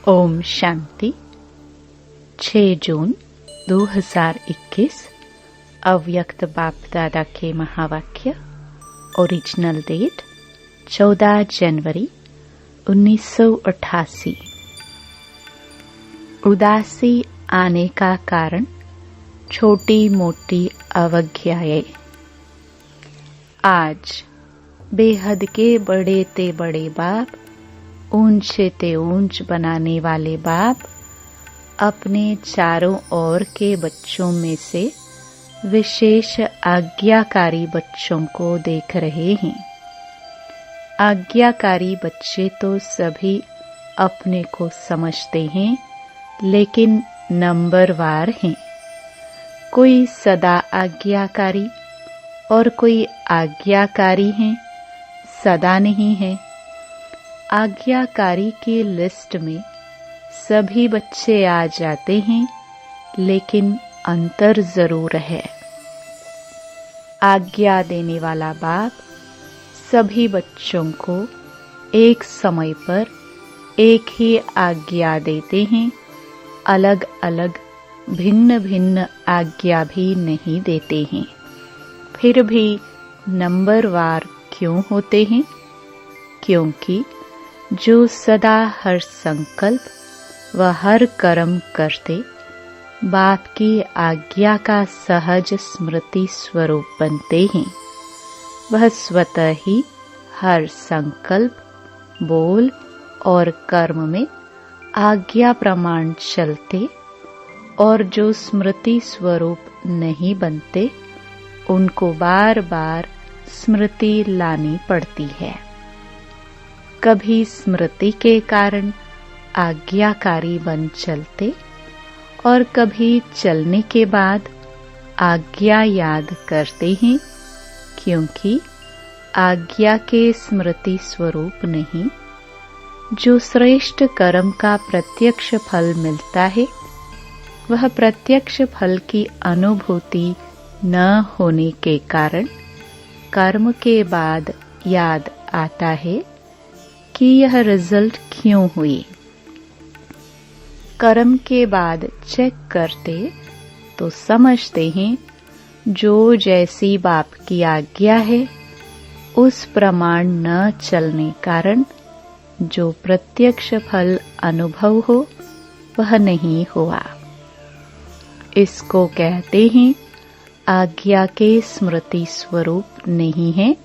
ओम शांति। 6 जून 2021 अव्यक्त बाप दादा के महावाक्य। ओरिजिनल डेट 14 जनवरी 1988। उदासी आने का कारण छोटी मोटी अवज्ञाएं। आज बेहद के बड़े ते बड़े बाप, ऊंचे ते ऊंच बनाने वाले बाप अपने चारों ओर के बच्चों में से विशेष आज्ञाकारी बच्चों को देख रहे हैं। आज्ञाकारी बच्चे तो सभी अपने को समझते हैं, लेकिन नंबरवार हैं। कोई सदा आज्ञाकारी और कोई आज्ञाकारी हैं, सदा नहीं है। आज्ञाकारी की लिस्ट में सभी बच्चे आ जाते हैं, लेकिन अंतर जरूर है। आज्ञा देने वाला बाप सभी बच्चों को एक समय पर एक ही आज्ञा देते हैं, अलग अलग भिन्न भिन्न आज्ञा भी नहीं देते हैं। फिर भी नंबरवार क्यों होते हैं? क्योंकि जो सदा हर संकल्प व हर कर्म करते बाप की आज्ञा का सहज स्मृति स्वरूप बनते हैं, वह स्वतः ही हर संकल्प, बोल और कर्म में आज्ञा प्रमाण चलते, और जो स्मृति स्वरूप नहीं बनते उनको बार बार स्मृति लानी पड़ती है। कभी स्मृति के कारण आज्ञाकारी बन चलते और कभी चलने के बाद आज्ञा याद करते हैं, क्योंकि आज्ञा के स्मृति स्वरूप नहीं। जो श्रेष्ठ कर्म का प्रत्यक्ष फल मिलता है, वह प्रत्यक्ष फल की अनुभूति न होने के कारण कर्म के बाद याद आता है कि यह रिजल्ट क्यों हुई। कर्म के बाद चेक करते तो समझते हैं जो जैसी बाप की आज्ञा है उस प्रमाण न चलने कारण जो प्रत्यक्ष फल अनुभव हो वह नहीं हुआ। इसको कहते हैं आज्ञा के स्मृति स्वरूप नहीं है,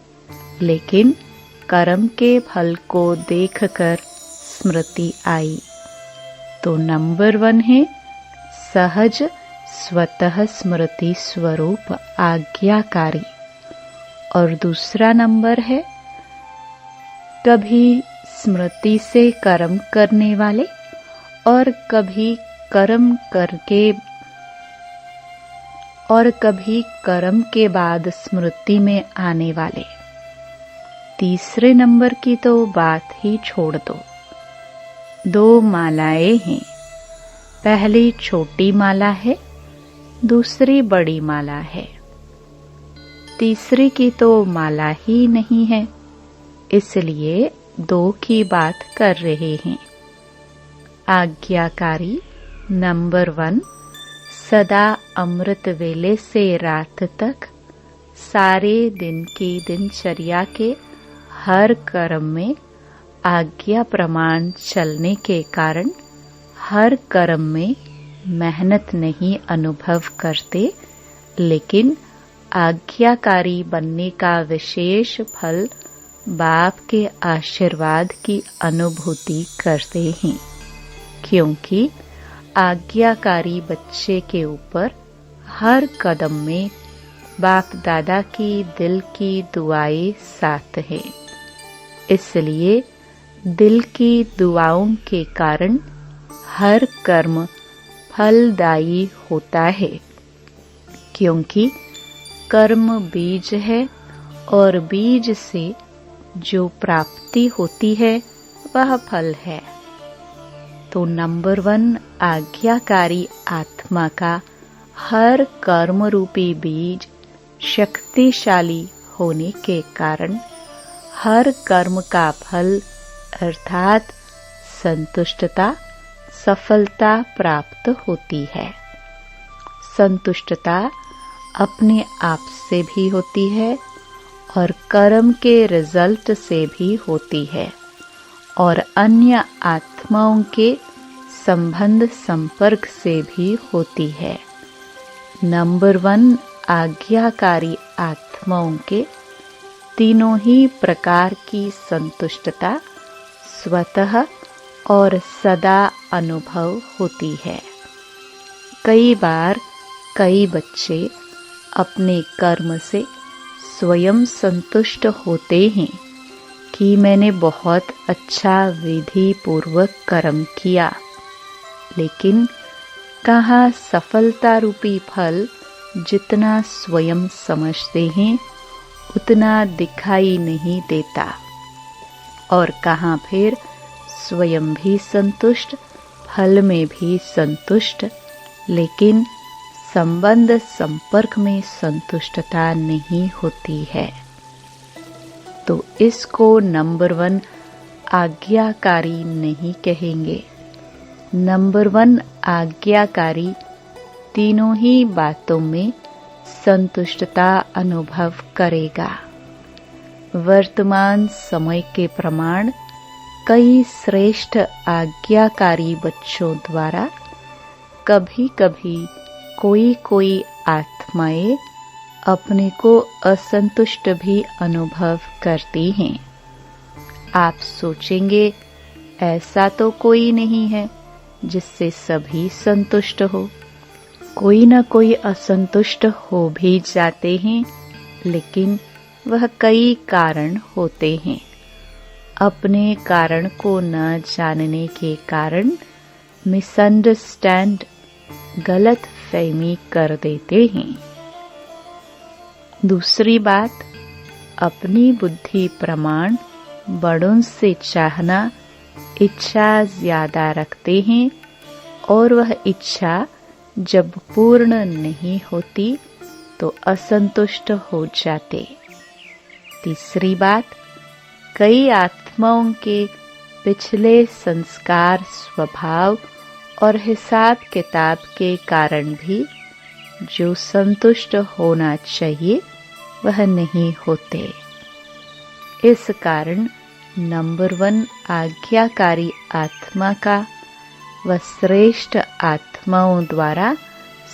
लेकिन कर्म के फल को देखकर स्मृति आई। तो नंबर 1 है सहज स्वतः स्मृति स्वरूप आज्ञाकारी, और दूसरा नंबर है कभी स्मृति से कर्म करने वाले और कभी कर्म के बाद स्मृति में आने वाले। तीसरे नंबर की तो बात ही छोड़ दो। 2 मालाएं हैं, पहली छोटी माला है, दूसरी बड़ी माला है। तीसरी की तो माला ही नहीं है, इसलिए 2 की बात कर रहे हैं। आज्ञाकारी नंबर 1 सदा अमृत वेले से रात तक सारे दिन की दिनचर्या के हर कर्म में आज्ञा प्रमाण चलने के कारण हर कर्म में मेहनत नहीं अनुभव करते, लेकिन आज्ञाकारी बनने का विशेष फल बाप के आशीर्वाद की अनुभूति करते हैं। क्योंकि आज्ञाकारी बच्चे के ऊपर हर कदम में बाप दादा की दिल की दुआएं साथ है, इसलिए दिल की दुआओं के कारण हर कर्म फलदायी होता है। क्योंकि कर्म बीज है और बीज से जो प्राप्ति होती है वह फल है। तो नंबर 1 आज्ञाकारी आत्मा का हर कर्म रूपी बीज शक्तिशाली होने के कारण हर कर्म का फल अर्थात संतुष्टता सफलता प्राप्त होती है। संतुष्टता अपने आप से भी होती है और कर्म के रिजल्ट से भी होती है और अन्य आत्माओं के संबंध संपर्क से भी होती है। नंबर 1 आज्ञाकारी आत्माओं के तीनों ही प्रकार की संतुष्टता स्वतः और सदा अनुभव होती है। कई बार कई बच्चे अपने कर्म से स्वयं संतुष्ट होते हैं कि मैंने बहुत अच्छा विधि पूर्वक कर्म किया, लेकिन कहाँ सफलता रूपी फल जितना स्वयं समझते हैं उतना दिखाई नहीं देता, और कहाँ फिर स्वयं भी संतुष्ट, फल में भी संतुष्ट, लेकिन संबंध संपर्क में संतुष्टता नहीं होती है। तो इसको नंबर 1 आज्ञाकारी नहीं कहेंगे। नंबर 1 आज्ञाकारी तीनों ही बातों में संतुष्टता अनुभव करेगा। वर्तमान समय के प्रमाण कई श्रेष्ठ आज्ञाकारी बच्चों द्वारा कभी कभी कोई आत्माएं अपने को असंतुष्ट भी अनुभव करती हैं। आप सोचेंगे ऐसा तो कोई नहीं है जिससे सभी संतुष्ट हो। कोई न कोई असंतुष्ट हो भी जाते हैं, लेकिन वह कई कारण होते हैं। अपने कारण को न जानने के कारण मिसअंडरस्टैंड, गलत फहमी कर देते हैं। दूसरी बात, अपनी बुद्धि प्रमाण बड़ों से चाहना इच्छा ज्यादा रखते हैं और वह इच्छा जब पूर्ण नहीं होती तो असंतुष्ट हो जाते। तीसरी बात, कई आत्माओं के पिछले संस्कार, स्वभाव और हिसाब किताब के कारण भी जो संतुष्ट होना चाहिए वह नहीं होते। इस कारण नंबर 1 आज्ञाकारी आत्मा का व श्रेष्ठ आत्माओं द्वारा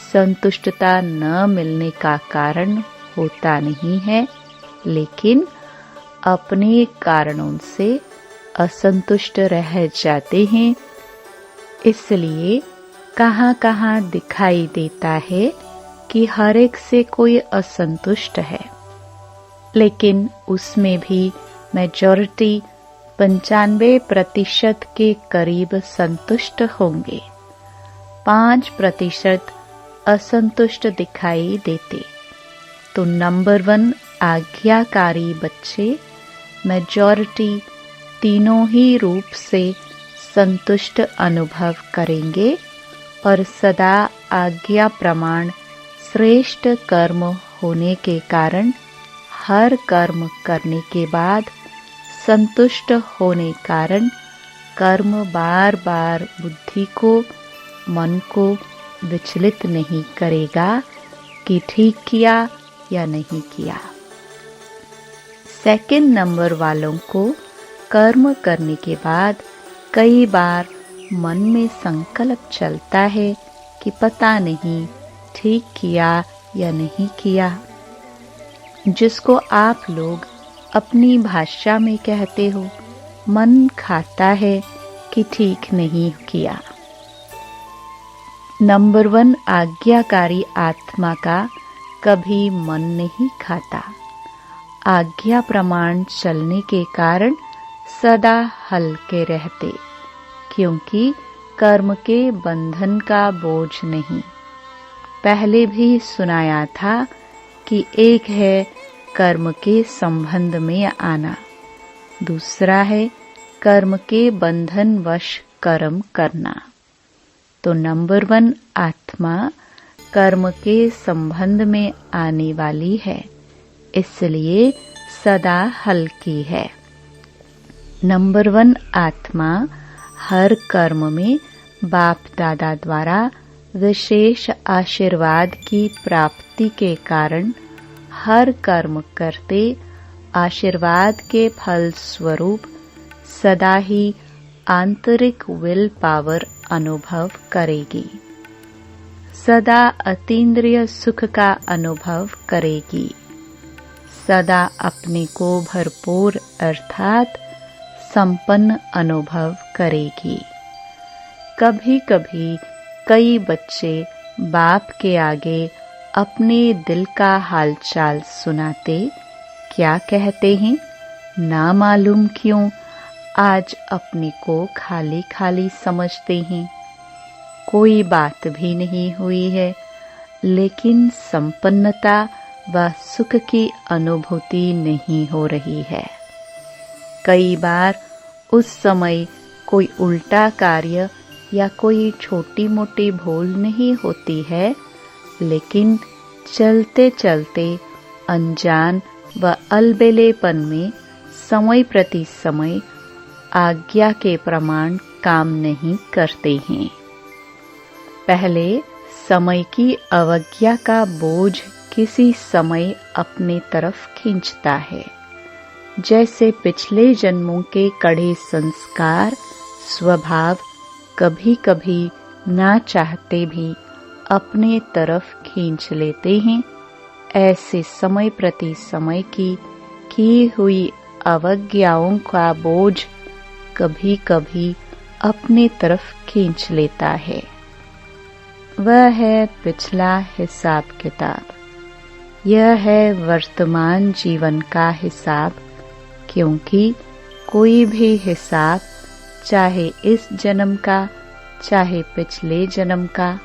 संतुष्टता न मिलने का कारण होता नहीं है, लेकिन अपने कारणों से असंतुष्ट रह जाते हैं। इसलिए कहाँ कहाँ दिखाई देता है कि हर एक से कोई असंतुष्ट है, लेकिन उसमें भी मेजॉरिटी 95% के करीब संतुष्ट होंगे। 5% असंतुष्ट दिखाई देते। तो नंबर 1 आज्ञाकारी बच्चे मेजॉरिटी तीनों ही रूप से संतुष्ट अनुभव करेंगे और सदा आज्ञा प्रमाण श्रेष्ठ कर्म होने के कारण हर कर्म करने के बाद संतुष्ट होने कारण कर्म बार बार बुद्धि को, मन को विचलित नहीं करेगा कि ठीक किया या नहीं किया। सेकंड नंबर वालों को कर्म करने के बाद कई बार मन में संकल्प चलता है कि पता नहीं ठीक किया या नहीं किया, जिसको आप लोग अपनी भाषा में कहते हो मन खाता है कि ठीक नहीं किया। नंबर 1 आज्ञाकारी आत्मा का कभी मन नहीं खाता। आज्ञा प्रमाण चलने के कारण सदा हल्के रहते, क्योंकि कर्म के बंधन का बोझ नहीं। पहले भी सुनाया था कि एक है कर्म के संबंध में आना, दूसरा है कर्म के बंधन वश कर्म करना। तो नंबर 1 आत्मा कर्म के संबंध में आने वाली है, इसलिए सदा हल्की है। नंबर 1 आत्मा हर कर्म में बाप दादा द्वारा विशेष आशीर्वाद की प्राप्ति के कारण हर कर्म करते आशीर्वाद के फल स्वरूप सदा ही आंतरिक विल पावर अनुभव करेगी, सदा अतीन्द्रिय सुख का अनुभव करेगी, सदा अपने को भरपूर अर्थात संपन्न अनुभव करेगी। कभी कभी कई बच्चे बाप के आगे अपने दिल का हालचाल सुनाते क्या कहते हैं, ना मालूम क्यों आज अपने को खाली खाली समझते हैं। कोई बात भी नहीं हुई है, लेकिन संपन्नता व सुख की अनुभूति नहीं हो रही है। कई बार उस समय कोई उल्टा कार्य या कोई छोटी मोटी भूल नहीं होती है, लेकिन चलते चलते अनजान व अलबेलेपन में समय प्रति समय आज्ञा के प्रमाण काम नहीं करते हैं। पहले समय की अवज्ञा का बोझ किसी समय अपने तरफ खींचता है, जैसे पिछले जन्मों के कड़े संस्कार स्वभाव कभी कभी ना चाहते भी अपने तरफ खींच लेते हैं। ऐसे समय प्रति समय की हुई अवज्ञाओं का बोझ कभी कभी अपने तरफ खींच लेता है। वह है पिछला हिसाब किताब, यह है वर्तमान जीवन का हिसाब, क्योंकि कोई भी हिसाब चाहे इस जन्म का चाहे पिछले जन्म का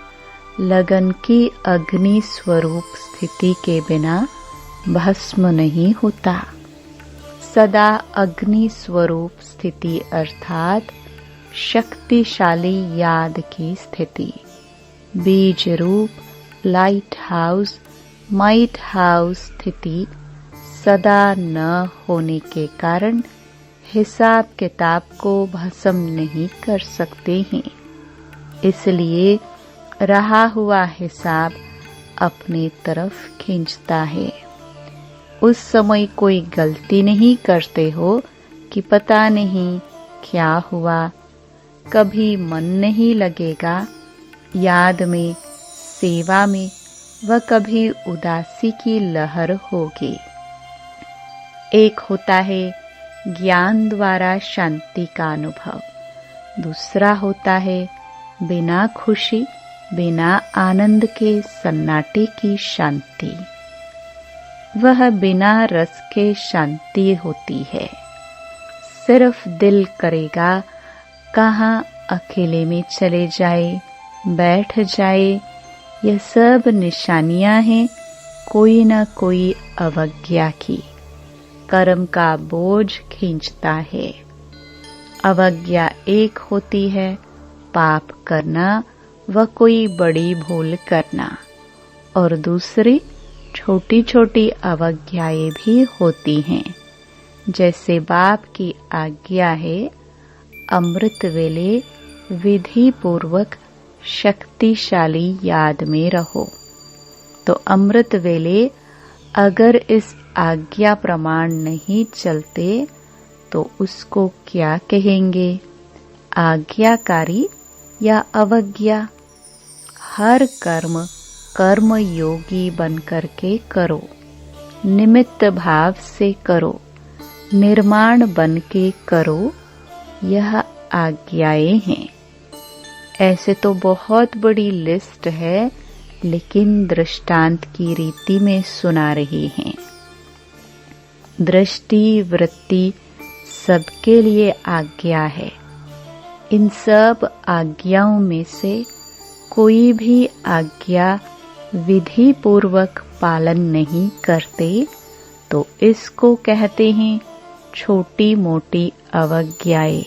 लगन की अग्नि स्वरूप स्थिति के बिना भस्म नहीं होता। सदा अग्नि स्वरूप स्थिति अर्थात शक्तिशाली याद की स्थिति, बीज रूप लाइट हाउस माइट हाउस स्थिति सदा न होने के कारण हिसाब किताब को भस्म नहीं कर सकते हैं। इसलिए रहा हुआ हिसाब अपने तरफ खींचता है। उस समय कोई गलती नहीं करते हो कि पता नहीं क्या हुआ, कभी मन नहीं लगेगा याद में, सेवा में, व कभी उदासी की लहर होगी। एक होता है ज्ञान द्वारा शांति का अनुभव, दूसरा होता है बिना खुशी बिना आनंद के सन्नाटे की शांति। वह बिना रस के शांति होती है। सिर्फ दिल करेगा कहाँ अकेले में चले जाए, बैठ जाए। यह सब निशानियां हैं कोई न कोई अवज्ञा की। कर्म का बोझ खींचता है। अवज्ञा एक होती है पाप करना व कोई बड़ी भूल करना, और दूसरी छोटी छोटी अवज्ञाएं भी होती हैं। जैसे बाप की आज्ञा है अमृत वेले विधि पूर्वक शक्तिशाली याद में रहो, तो अमृत वेले अगर इस आज्ञा प्रमाण नहीं चलते तो उसको क्या कहेंगे, आज्ञाकारी या अवज्ञा। हर कर्म कर्म योगी बनकर के करो, निमित्त भाव से करो, निर्माण बन के करो, यह आज्ञाएं हैं। ऐसे तो बहुत बड़ी लिस्ट है, लेकिन दृष्टांत की रीति में सुना रहे हैं। दृष्टि वृत्ति सबके लिए आज्ञा है। इन सब आज्ञाओं में से कोई भी आज्ञा विधि पूर्वक पालन नहीं करते तो इसको कहते हैं छोटी मोटी अवज्ञाएं।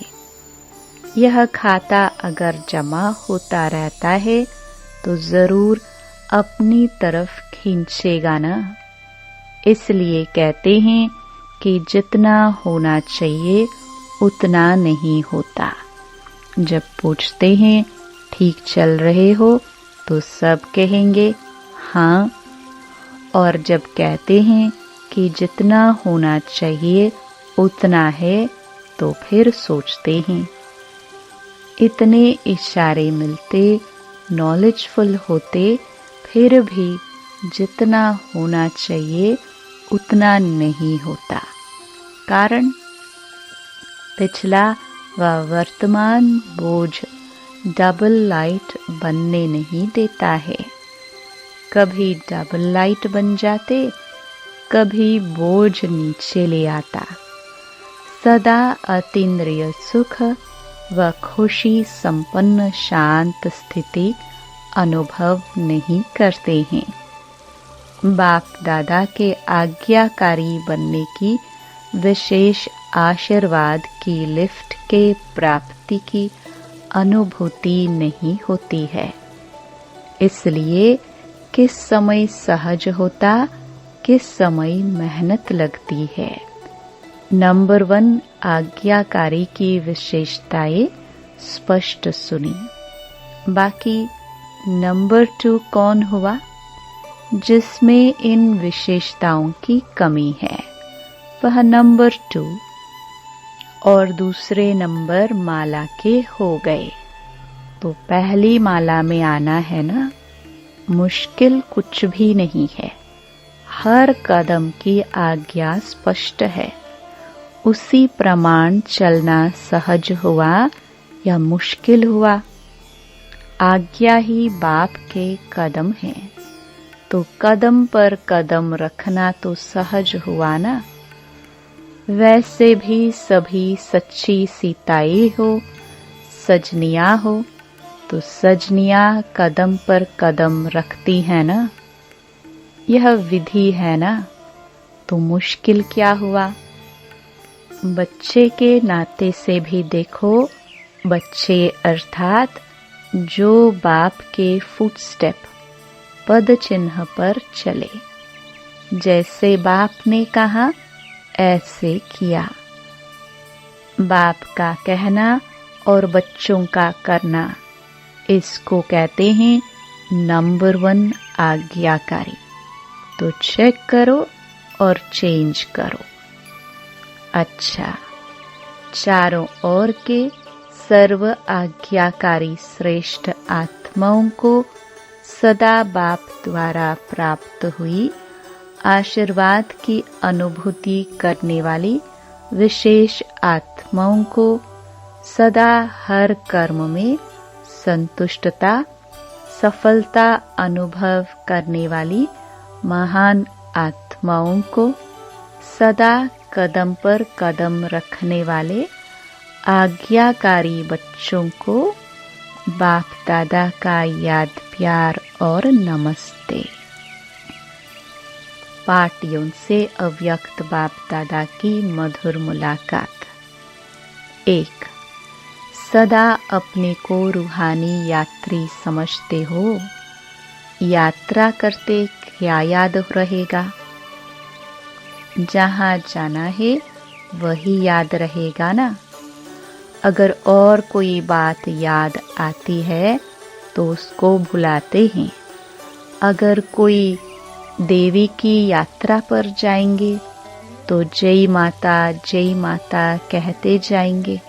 यह खाता अगर जमा होता रहता है तो जरूर अपनी तरफ खींचेगा ना। इसलिए कहते हैं कि जितना होना चाहिए उतना नहीं होता। जब पूछते हैं ठीक चल रहे हो तो सब कहेंगे हाँ, और जब कहते हैं कि जितना होना चाहिए उतना है तो फिर सोचते हैं। इतने इशारे मिलते, नॉलेजफुल होते, फिर भी जितना होना चाहिए उतना नहीं होता। कारण पिछला व वर्तमान बोझ डबल लाइट बनने नहीं देता है। कभी डबल लाइट बन जाते, कभी बोझ नीचे ले आता। सदा अतीन्द्रिय सुख व खुशी संपन्न शांत स्थिति अनुभव नहीं करते हैं। बाप दादा के आज्ञाकारी बनने की विशेष आशीर्वाद की लिफ्ट के प्राप्ति की अनुभूति नहीं होती है। इसलिए किस समय सहज होता, किस समय मेहनत लगती है। नंबर 1 आज्ञाकारी की विशेषताएं स्पष्ट सुनी। बाकी नंबर 2 कौन हुआ जिसमें इन विशेषताओं की कमी है, वह नंबर 2 और दूसरे नंबर माला के हो गए। तो पहली माला में आना है ना, मुश्किल कुछ भी नहीं है। हर कदम की आज्ञा स्पष्ट है। उसी प्रमाण चलना सहज हुआ या मुश्किल हुआ। आज्ञा ही बाप के कदम है, तो कदम पर कदम रखना तो सहज हुआ ना। वैसे भी सभी सच्ची सीताएं हो, सजनियां हो, तो सजनियां कदम पर कदम रखती है ना। यह विधि है ना, तो मुश्किल क्या हुआ। बच्चे के नाते से भी देखो, बच्चे अर्थात जो बाप के फुटस्टेप पद चिन्ह पर चले। जैसे बाप ने कहा ऐसे किया। बाप का कहना और बच्चों का करना, इसको कहते हैं नंबर 1 आज्ञाकारी। तो चेक करो और चेंज करो। अच्छा, चारों ओर के सर्व आज्ञाकारी श्रेष्ठ आत्माओं को सदा बाप द्वारा प्राप्त हुई आशीर्वाद की अनुभूति करने वाली विशेष आत्माओं को सदा हर कर्म में संतुष्टता, सफलता अनुभव करने वाली महान आत्माओं को सदा कदम पर कदम रखने वाले आज्ञाकारी बच्चों को बाप दादा का याद प्यार और नमस्ते। पाटियों से अव्यक्त बाप दादा की मधुर मुलाकात। 1. सदा अपने को रूहानी यात्री समझते हो। यात्रा करते क्या याद रहेगा। जहाँ जाना है वही याद रहेगा ना। अगर और कोई बात याद आती है तो उसको भुलाते हैं। अगर कोई देवी की यात्रा पर जाएंगे तो जय माता कहते जाएंगे।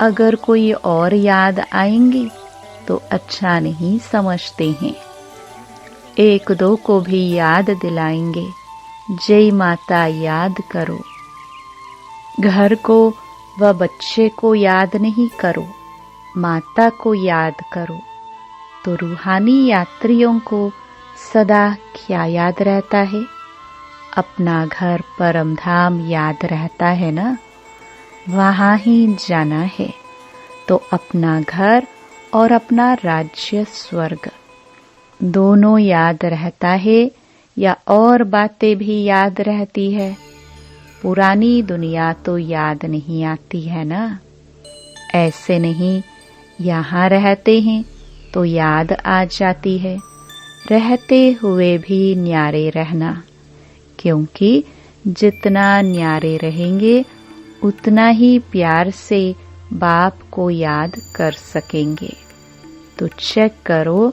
अगर कोई और याद आएंगी तो अच्छा नहीं समझते हैं। 1-2 को भी याद दिलाएंगे, जय माता याद करो। घर को व बच्चे को याद नहीं करो, माता को याद करो। तो रूहानी यात्रियों को सदा क्या याद रहता है। अपना घर परम धाम याद रहता है ना। वहाँ ही जाना है। तो अपना घर और अपना राज्य स्वर्ग दोनों याद रहता है या और बातें भी याद रहती है। पुरानी दुनिया तो याद नहीं आती है ना। ऐसे नहीं, यहाँ रहते हैं तो याद आ जाती है। रहते हुए भी न्यारे रहना, क्योंकि जितना न्यारे रहेंगे उतना ही प्यार से बाप को याद कर सकेंगे। तो चेक करो,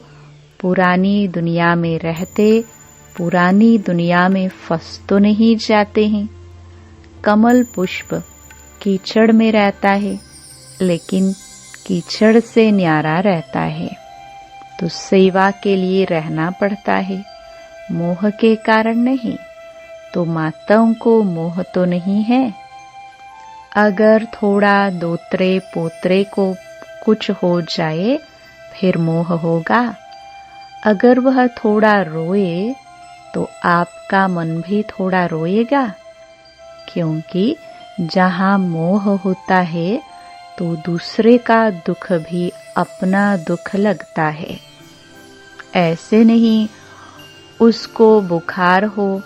पुरानी दुनिया में रहते पुरानी दुनिया में फंस तो नहीं जाते हैं। कमल पुष्प कीचड़ में रहता है, लेकिन कीचड़ से न्यारा रहता है। तो सेवा के लिए रहना पड़ता है, मोह के कारण नहीं। तो माताओं को मोह तो नहीं है। अगर थोड़ा दोतरे पोतरे को कुछ हो जाए फिर मोह होगा। अगर वह थोड़ा रोए तो आपका मन भी थोड़ा रोएगा, क्योंकि जहाँ मोह होता है तो दूसरे का दुख भी अपना दुख लगता है। ऐसे नहीं उसको बुखार हो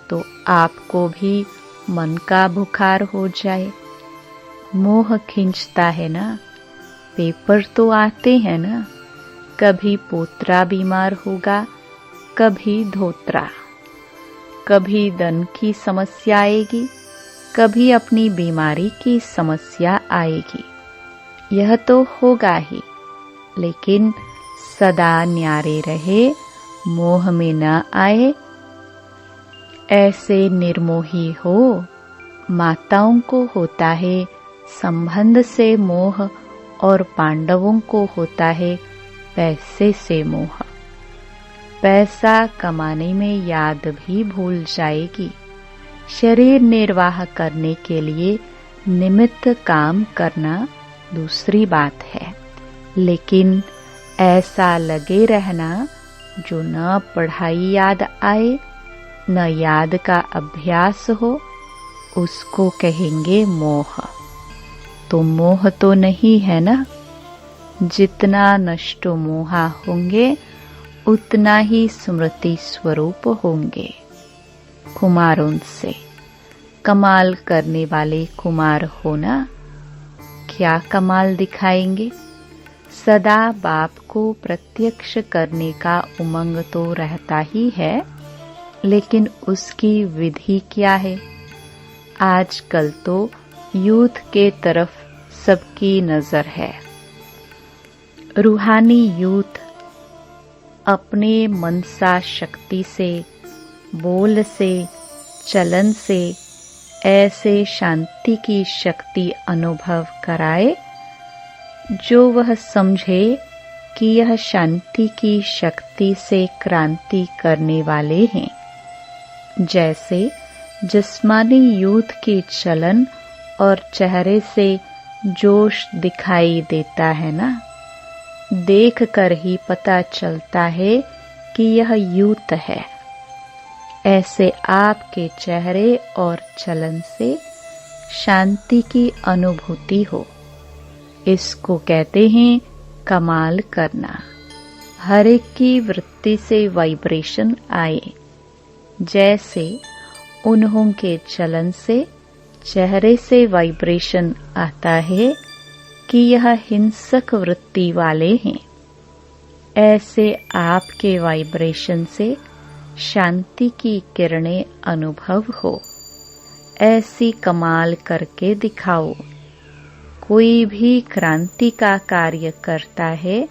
तो आपको भी मन का बुखार हो जाए। मोह खींचता है ना। पेपर तो आते हैं ना, कभी पोतरा बीमार होगा, कभी धोत्रा, कभी धन की समस्या आएगी, कभी अपनी बीमारी की समस्या आएगी। यह तो होगा ही, लेकिन सदा न्यारे रहे, मोह में न आए। ऐसे निर्मोही हो। माताओं को होता है संबंध से मोह और पांडवों को होता है पैसे से मोह। पैसा कमाने में याद भी भूल जाएगी। शरीर निर्वाह करने के लिए निमित्त काम करना दूसरी बात है, लेकिन ऐसा लगे रहना जो न पढ़ाई याद आए न याद का अभ्यास हो, उसको कहेंगे मोह। तो मोह तो नहीं है ना। जितना नष्टो मोहा होंगे उतना ही स्मृति स्वरूप होंगे। कुमारों से कमाल करने वाले कुमार होना, क्या कमाल दिखाएंगे। सदा बाप को प्रत्यक्ष करने का उमंग तो रहता ही है, लेकिन उसकी विधि क्या है। आजकल तो यूथ के तरफ सबकी नजर है। रूहानी यूथ अपने मनसा शक्ति से, बोल से, चलन से ऐसे शांति की शक्ति अनुभव कराए जो वह समझे कि यह शांति की शक्ति से क्रांति करने वाले हैं। जैसे जिस्मानी यूथ के चलन और चेहरे से जोश दिखाई देता है ना, देख कर ही पता चलता है कि यह यूथ है। ऐसे आपके चेहरे और चलन से शांति की अनुभूति हो, इसको कहते हैं कमाल करना। हर एक की वृत्ति से वाइब्रेशन आए। जैसे उन्हों के चलन से, चेहरे से वाइब्रेशन आता है कि यह हिंसक वृत्ति वाले हैं, ऐसे आपके वाइब्रेशन से शांति की किरणें अनुभव हो। ऐसी कमाल करके दिखाओ। कोई भी क्रांति का कार्य करता है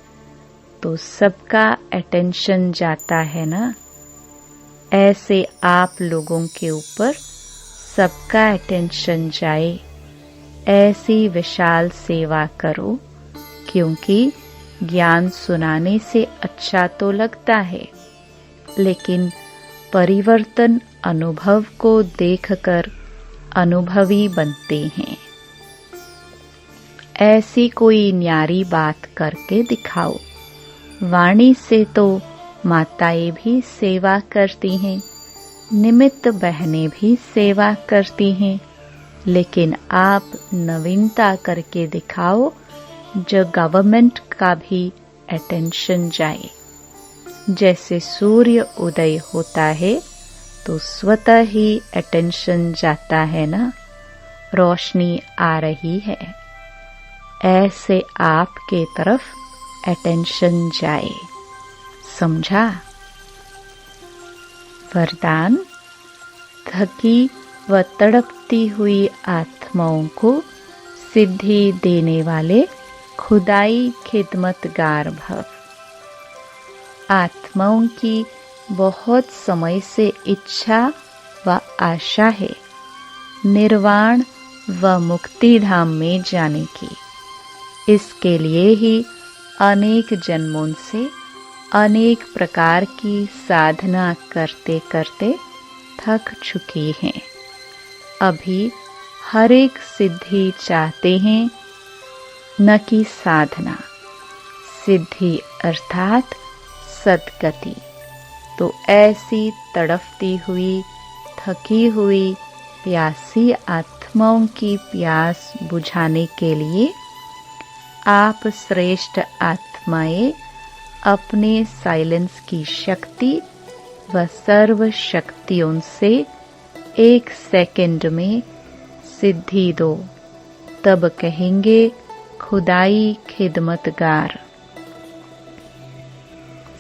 तो सबका अटेंशन जाता है ना। ऐसे आप लोगों के ऊपर सबका अटेंशन जाए, ऐसी विशाल सेवा करो। क्योंकि ज्ञान सुनाने से अच्छा तो लगता है, लेकिन परिवर्तन अनुभव को देखकर अनुभवी बनते हैं। ऐसी कोई न्यारी बात करके दिखाओ। वाणी से तो माताएं भी सेवा करती हैं, निमित्त बहनें भी सेवा करती हैं, लेकिन आप नवीनता करके दिखाओ जो गवर्नमेंट का भी अटेंशन जाए। जैसे सूर्य उदय होता है तो स्वतः ही अटेंशन जाता है ना, रोशनी आ रही है। ऐसे आपके तरफ अटेंशन जाए। समझा। वरदान। थकी व तड़पती हुई आत्माओं को सिद्धि देने वाले खुदाई खिदमतगार भव। आत्माओं की बहुत समय से इच्छा व आशा है निर्वाण व मुक्ति धाम में जाने की। इसके लिए ही अनेक जन्मों से अनेक प्रकार की साधना करते करते थक चुकी हैं। अभी हर एक सिद्धि चाहते हैं, न कि साधना। सिद्धि अर्थात सद्गति। तो ऐसी तड़फती हुई, थकी हुई, प्यासी आत्माओं की प्यास बुझाने के लिए आप श्रेष्ठ आत्माएं अपने साइलेंस की शक्ति व सर्व शक्तियों से 1 सेकंड में सिद्धि दो, तब कहेंगे खुदाई खिदमतगार।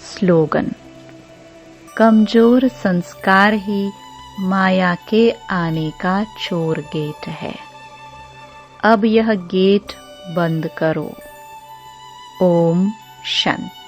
स्लोगन: कमजोर संस्कार ही माया के आने का चोर गेट है। अब यह गेट बंद करो। ओम शांति।